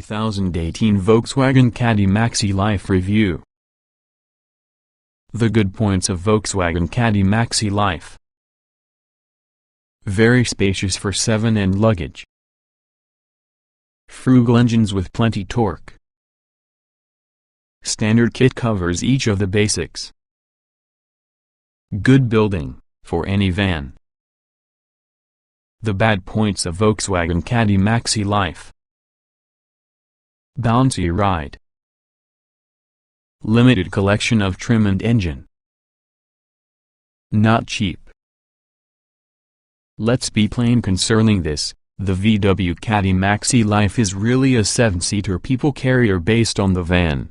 2018 Volkswagen Caddy Maxi Life Review. The good points of Volkswagen Caddy Maxi Life. Very spacious for 7 and luggage. Frugal engines with plenty torque. Standard kit covers each of the basics. Good building, for any van. The bad points of Volkswagen Caddy Maxi Life. Bouncy ride. Limited collection of trim and engine. Not cheap. Let's be plain concerning this, the VW Caddy Maxi Life is really a 7-seater people carrier based on the van.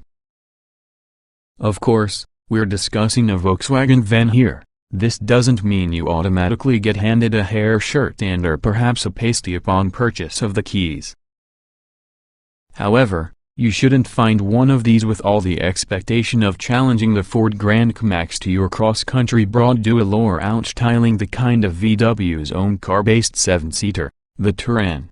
Of course, we're discussing a Volkswagen van here. This doesn't mean you automatically get handed a hair shirt and or perhaps a pasty upon purchase of the keys. However, you shouldn't find one of these with all the expectation of challenging the Ford Grand Max to your cross-country broad dual or outstyling the kind of VW's own car-based 7-seater, the Touran.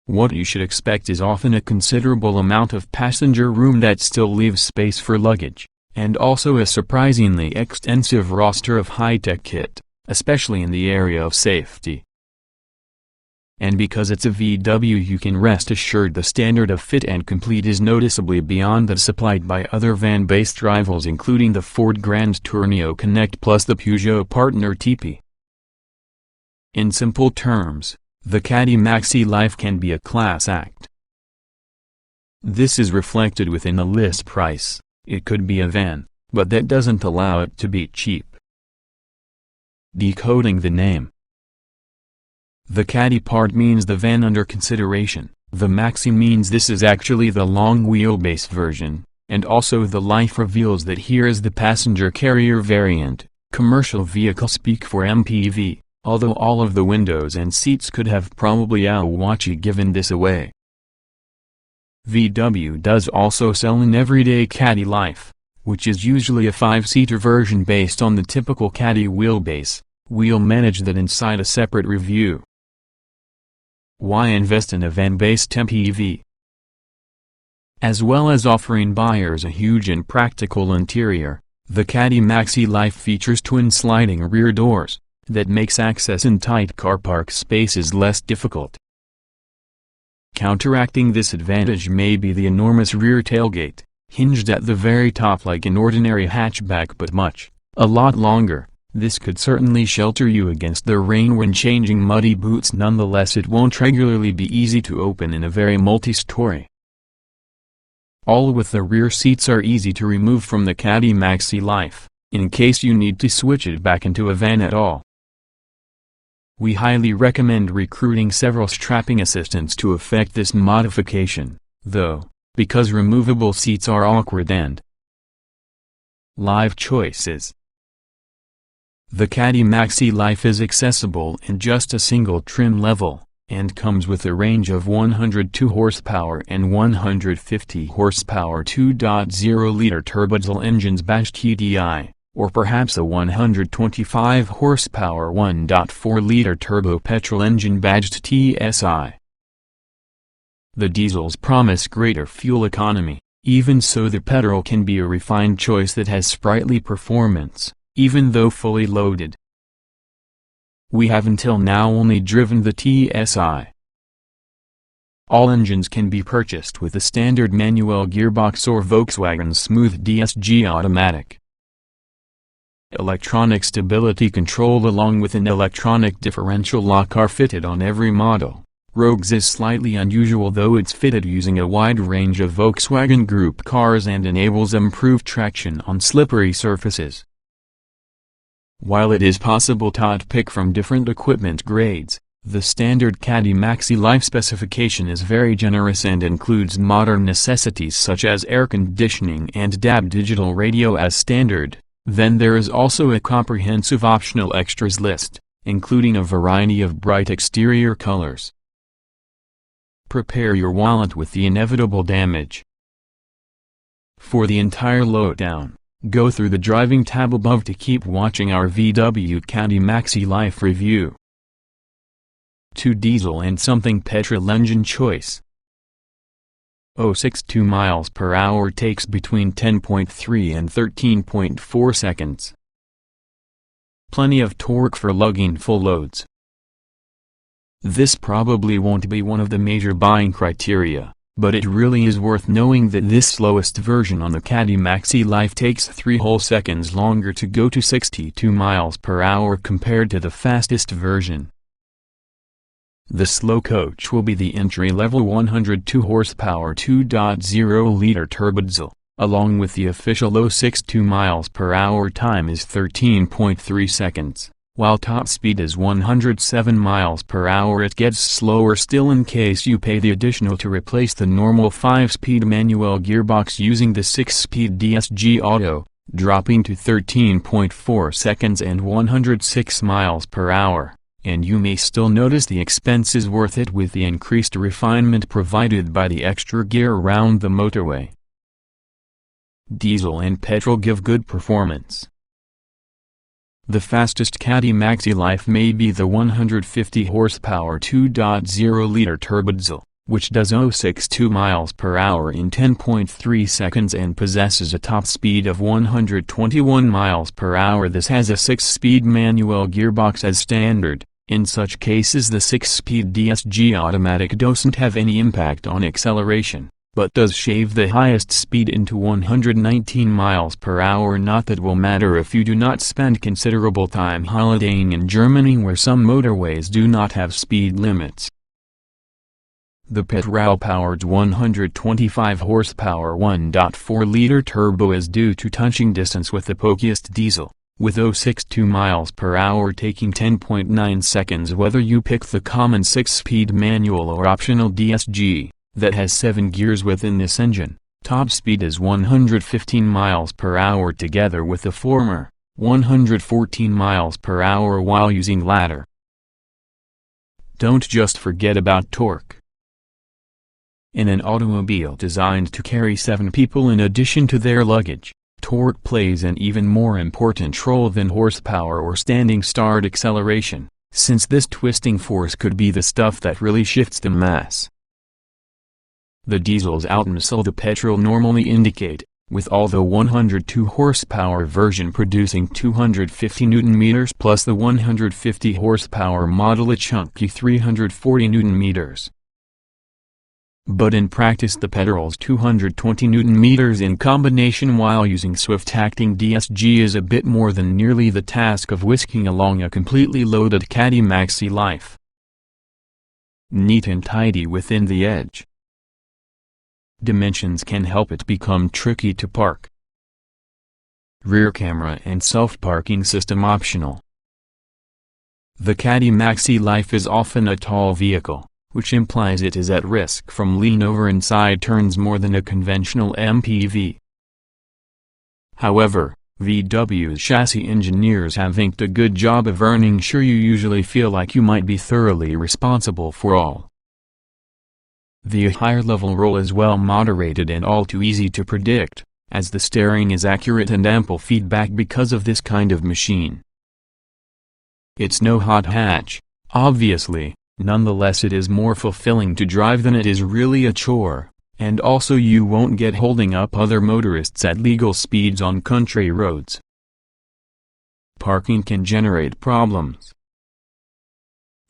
What you should expect is often a considerable amount of passenger room that still leaves space for luggage, and also a surprisingly extensive roster of high-tech kit, especially in the area of safety. And because it's a VW, you can rest assured the standard of fit and complete is noticeably beyond that supplied by other van-based rivals, including the Ford Grand Tourneo Connect plus the Peugeot partner TP. In simple terms, the Caddy Maxi Life can be a class act. This is reflected within the list price. It could be a van, but that doesn't allow it to be cheap. Decoding the name. The Caddy part means the van under consideration, the Maxi means this is actually the long wheelbase version, and also the Life reveals that here is the passenger carrier variant, commercial vehicle speak for MPV, although all of the windows and seats could have probably Awachi given this away. VW does also sell an everyday Caddy Life, which is usually a 5-seater version based on the typical Caddy wheelbase. We'll manage that inside a separate review. Why invest in a van-based MPV? As well as offering buyers a huge and practical interior, the Caddy Maxi Life features twin sliding rear doors, that makes access in tight car park spaces less difficult. Counteracting this advantage may be the enormous rear tailgate, hinged at the very top like an ordinary hatchback but a lot longer. This could certainly shelter you against the rain when changing muddy boots. Nonetheless, it won't regularly be easy to open in a very multi-story. All with the rear seats are easy to remove from the Caddy Maxi Life, in case you need to switch it back into a van at all. We highly recommend recruiting several strapping assistants to effect this modification, though, because removable seats are awkward and live choices. The Caddy Maxi Life is accessible in just a single trim level, and comes with a range of 102 horsepower and 150 horsepower 2.0-liter turbodiesel engines badged TDI, or perhaps a 125 horsepower 1.4-liter turbo petrol engine badged TSI. The diesels promise greater fuel economy, even so the petrol can be a refined choice that has sprightly performance, even though fully loaded. We have until now only driven the TSI. All engines can be purchased with a standard manual gearbox or Volkswagen's smooth DSG automatic. Electronic stability control along with an electronic differential lock are fitted on every model. Rogue's is slightly unusual though it's fitted using a wide range of Volkswagen Group cars and enables improved traction on slippery surfaces. While it is possible to pick from different equipment grades, the standard Caddy Maxi Life specification is very generous and includes modern necessities such as air conditioning and DAB digital radio as standard. Then there is also a comprehensive optional extras list, including a variety of bright exterior colors. Prepare your wallet with the inevitable damage. For the entire lowdown, go through the driving tab above to keep watching our VW Caddy Maxi Life review. 2 diesel and something petrol engine choice. 0.062 miles per hour takes between 10.3 and 13.4 seconds. Plenty of torque for lugging full loads. This probably won't be one of the major buying criteria, but it really is worth knowing that this slowest version on the Caddy Maxi Life takes 3 whole seconds longer to go to 62 miles per hour compared to the fastest version. The slow coach will be the entry-level 102 horsepower 2.0-liter turbodiesel, along with the official 0.62 miles per hour time is 13.3 seconds. While top speed is 107 miles per hour, it gets slower still in case you pay the additional to replace the normal 5-speed manual gearbox using the 6-speed DSG Auto, dropping to 13.4 seconds and 106 miles per hour, and you may still notice the expense is worth it with the increased refinement provided by the extra gear around the motorway. Diesel and petrol give good performance. The fastest Caddy Maxi Life may be the 150 horsepower 2.0-liter turbodiesel, which does 0.62 miles per hour in 10.3 seconds and possesses a top speed of 121 miles per hour. This has a 6-speed manual gearbox as standard. In such cases, the 6-speed DSG automatic doesn't have any impact on acceleration, but does shave the highest speed into 119 miles per hour. Not that will matter if you do not spend considerable time holidaying in Germany, where some motorways do not have speed limits. The petrol-powered 125 horsepower 1.4-liter turbo is due to touching distance with the pokiest diesel, with 0.62 miles per hour taking 10.9 seconds whether you pick the common 6-speed manual or optional DSG. That has 7 gears within this engine. Top speed is 115 miles per hour together with the former, 114 miles per hour while using ladder. Don't just forget about torque. In an automobile designed to carry 7 people in addition to their luggage, torque plays an even more important role than horsepower or standing start acceleration, since this twisting force could be the stuff that really shifts the mass. The diesels outmuscle the petrol normally indicate, with all the 102 horsepower version producing 250 Nm plus the 150 horsepower model a chunky 340 Nm. But in practice the petrol's 220 Nm in combination while using swift-acting DSG is a bit more than nearly the task of whisking along a completely loaded Caddy Maxi Life. Neat and tidy within the edge. Dimensions can help it become tricky to park. Rear camera and self-parking system optional. The Caddy Maxi Life is often a tall vehicle, which implies it is at risk from lean over and side turns more than a conventional MPV. However, VW's chassis engineers have inked a good job of earning sure you usually feel like you might be thoroughly responsible for all. The higher-level roll is well moderated and all too easy to predict, as the steering is accurate and ample feedback because of this kind of machine. It's no hot hatch, obviously, nonetheless it is more fulfilling to drive than it is really a chore, and also you won't get holding up other motorists at legal speeds on country roads. Parking can generate problems.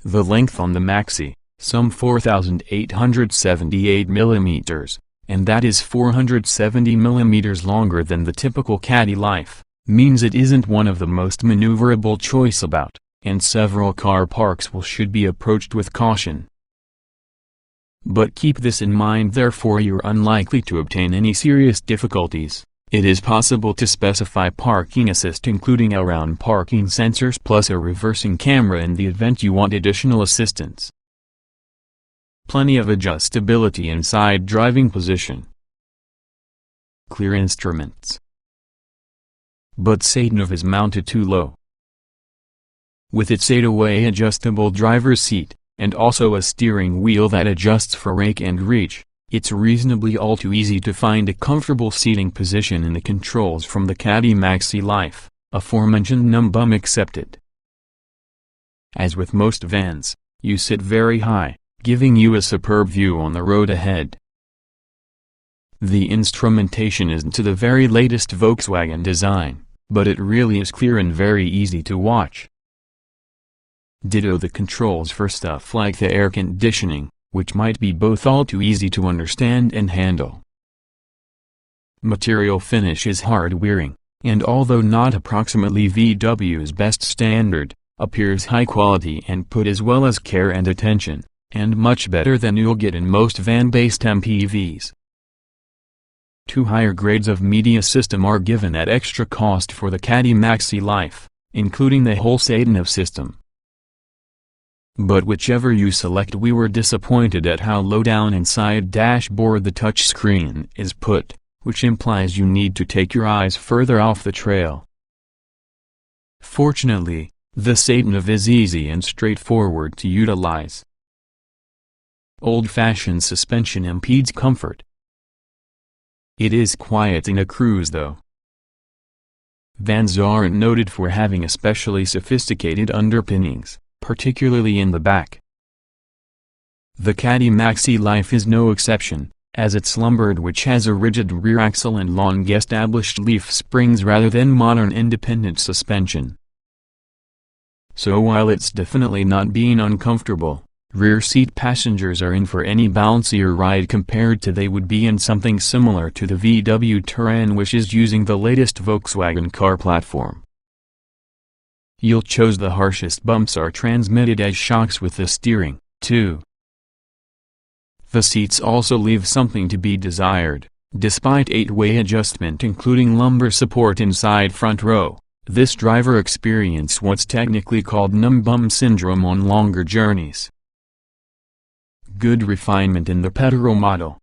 The length on the Maxi, some 4,878 mm, and that is 470 mm longer than the typical Caddy Life, means it isn't one of the most maneuverable choice about, and several car parks should be approached with caution. But keep this in mind, therefore you're unlikely to obtain any serious difficulties. It is possible to specify parking assist including around parking sensors plus a reversing camera in the event you want additional assistance. Plenty of adjustability inside driving position. Clear instruments. But Satanov is mounted too low. With its 8-way adjustable driver's seat, and also a steering wheel that adjusts for rake and reach, it's reasonably all too easy to find a comfortable seating position in the controls from the Caddy Maxi Life, aforementioned numbum accepted. As with most vans, you sit very high, giving you a superb view on the road ahead. The instrumentation isn't to the very latest Volkswagen design, but it really is clear and very easy to watch. Ditto the controls for stuff like the air conditioning, which might be both all too easy to understand and handle. Material finish is hard-wearing, and although not approximately VW's best standard, appears high quality and put as well as care and attention, and much better than you'll get in most van-based MPVs. 2 higher grades of media system are given at extra cost for the Caddy Maxi Life, including the whole Satan of system. But whichever you select, we were disappointed at how low down inside dashboard the touchscreen is put, which implies you need to take your eyes further off the trail. Fortunately, the Satan of is easy and straightforward to utilize. Old-fashioned suspension impedes comfort. It is quiet in a cruise though. Vans aren't noted for having especially sophisticated underpinnings, particularly in the back. The Caddy Maxi Life is no exception, as its Lombard, which has a rigid rear axle and long-established leaf springs rather than modern independent suspension. So while it's definitely not being uncomfortable, rear seat passengers are in for any bouncier ride compared to they would be in something similar to the VW Touran, which is using the latest Volkswagen car platform. You'll choose the harshest bumps are transmitted as shocks with the steering, too. The seats also leave something to be desired. Despite 8-way adjustment including lumbar support inside front row, this driver experiences what's technically called numb bum syndrome on longer journeys. Good refinement in the petrol model.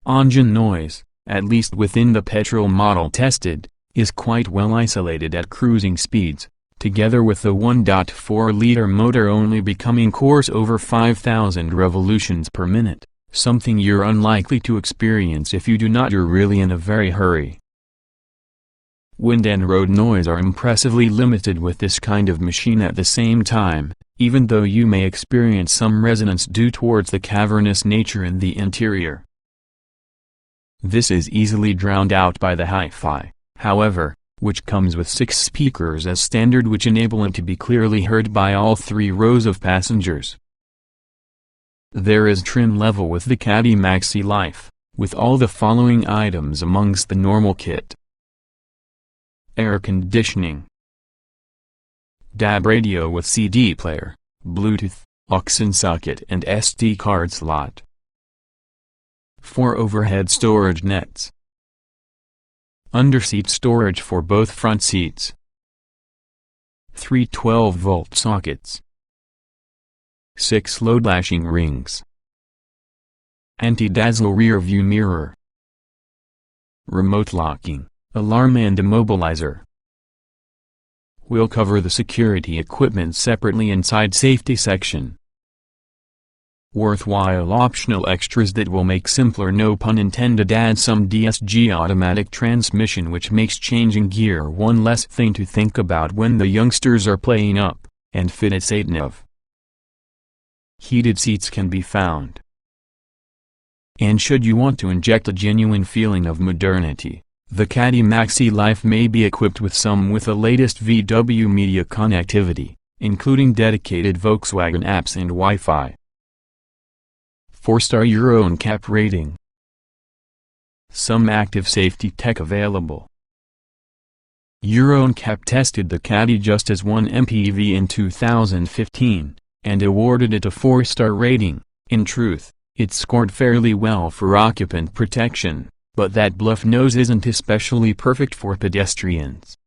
Engine noise, at least within the petrol model tested, is quite well isolated at cruising speeds, together with the 1.4-liter motor only becoming coarse over 5,000 revolutions per minute, something you're unlikely to experience if you're really in a very hurry. Wind and road noise are impressively limited with this kind of machine at the same time, even though you may experience some resonance due towards the cavernous nature in the interior. This is easily drowned out by the hi-fi, however, which comes with 6 speakers as standard, which enable it to be clearly heard by all 3 rows of passengers. There is trim level with the Caddy Maxi Life, with all the following items amongst the normal kit. Air conditioning, DAB radio with CD player, Bluetooth, aux socket and SD card slot. 4 overhead storage nets. Underseat storage for both front seats. 3 12-volt sockets. 6 low lashing rings. Anti-dazzle rear view mirror. Remote locking, alarm and immobilizer. We'll cover the security equipment separately inside safety section. Worthwhile optional extras that will make simpler, no pun intended. Add some DSG automatic transmission, which makes changing gear one less thing to think about when the youngsters are playing up, and fit a Satan of. Heated seats can be found. And should you want to inject a genuine feeling of modernity, the Caddy Maxi Life may be equipped with the latest VW media connectivity, including dedicated Volkswagen apps and Wi-Fi. 4-star Euro NCAP rating. Some active safety tech available. Euro NCAP tested the Caddy just as one MPV in 2015, and awarded it a 4-star rating. In truth, it scored fairly well for occupant protection, but that bluff nose isn't especially perfect for pedestrians.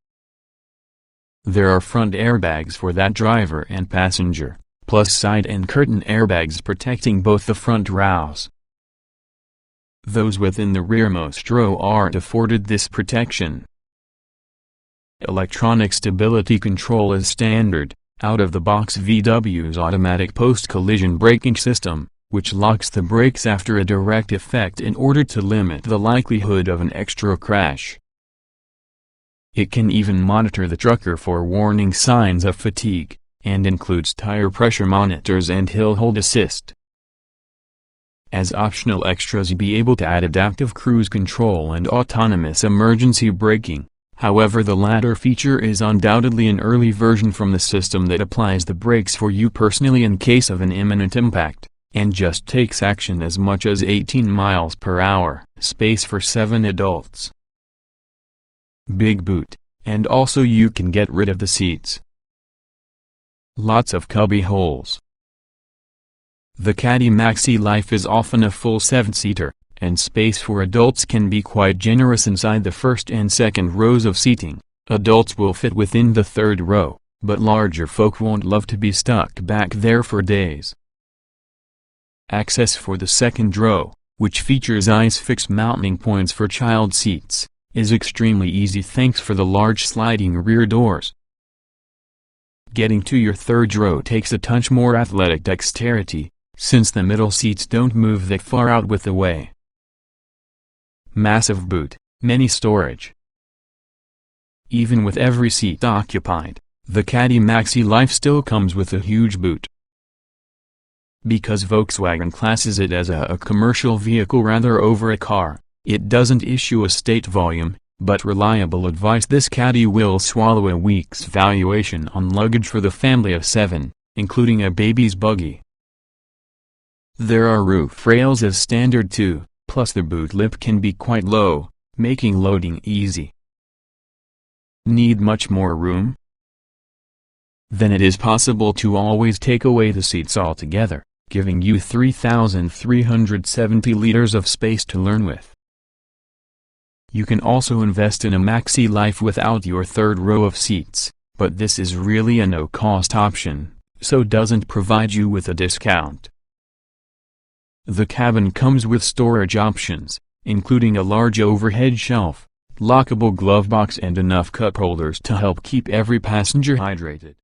There are front airbags for that driver and passenger, plus side and curtain airbags protecting both the front rows. Those within the rearmost row aren't afforded this protection. Electronic stability control is standard, out-of-the-box VW's automatic post-collision braking system, which locks the brakes after a direct effect in order to limit the likelihood of an extra crash. It can even monitor the trucker for warning signs of fatigue, and includes tire pressure monitors and hill hold assist. As optional extras you'll be able to add adaptive cruise control and autonomous emergency braking. However, the latter feature is undoubtedly an early version from the system that applies the brakes for you personally in case of an imminent impact, and just takes action as much as 18 miles per hour. Space for 7 adults. Big boot, and also you can get rid of the seats. Lots of cubby holes. The Caddy Maxi Life is often a full 7-seater, and space for adults can be quite generous inside the first and second rows of seating. Adults will fit within the third row, but larger folk won't love to be stuck back there for days. Access for the second row, which features ISOFIX mounting points for child seats, is extremely easy thanks for the large sliding rear doors. Getting to your third row takes a touch more athletic dexterity, since the middle seats don't move that far out with the way. Massive boot, many storage. Even with every seat occupied, the Caddy Maxi Life still comes with a huge boot. Because Volkswagen classes it as a commercial vehicle rather over a car, it doesn't issue a state volume, but reliable advice. This Caddy will swallow a week's valuation on luggage for the family of 7, including a baby's buggy. There are roof rails as standard too, plus the boot lip can be quite low, making loading easy. Need much more room? Then it is possible to always take away the seats altogether, giving you 3,370 liters of space to learn with. You can also invest in a Maxi Life without your third row of seats, but this is really a no-cost option, so doesn't provide you with a discount. The cabin comes with storage options, including a large overhead shelf, lockable glove box and enough cup holders to help keep every passenger hydrated.